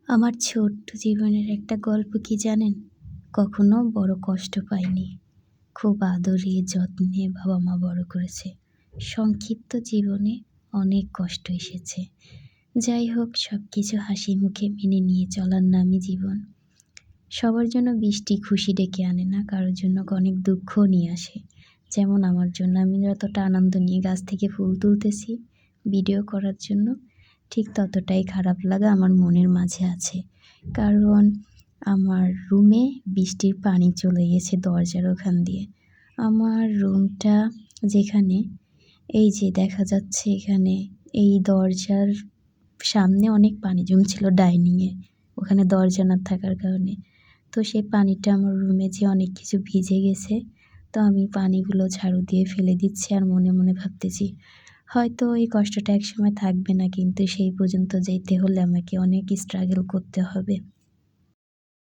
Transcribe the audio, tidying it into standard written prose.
আমার ছোট্ট জীবনের একটা গল্প কি জানেন? কখনো বড় কষ্ট পাইনি। খুব আদরে যত্নে বাবা-মা বড় করেছে। সংক্ষিপ্ত জীবনে অনেক কষ্ট এসেছে। যাই হোক সবকিছু হাসি মুখে মেনে নিয়ে চলার নামই জীবন। সবার জন্য বৃষ্টি খুশি ডেকে আনে না, কারোর জন্য অনেক দুঃখও নিয়ে আসে। যেমন আমার জন্য আমি যতটা আনন্দ নিয়ে গাছ থেকে ফুল তুলতেছি ভিডিও করার জন্য, ঠিক ততটাই খারাপ লাগা আমার মনের মাঝে আছে। কারণ আমার রুমে বৃষ্টির পানি চলে গেছে দরজার ওখান দিয়ে। আমার রুমটা যেখানে, এই যে দেখা যাচ্ছে এখানে, এই দরজার সামনে অনেক পানি জমছিল ডাইনিংয়ে, ওখানে দরজা না থাকার কারণে। তো সেই পানিটা আমার রুমে যেয়ে অনেক কিছু ভিজে গেছে। তো আমি পানিগুলো ঝাড়ু দিয়ে ফেলে দিচ্ছি আর মনে মনে ভাবতেছি, হয়তো এই কষ্টটা একসময় থাকবে না, কিন্তু সেই পর্যন্ত যেতে হলে আমাকে অনেক স্ট্রাগল করতে হবে।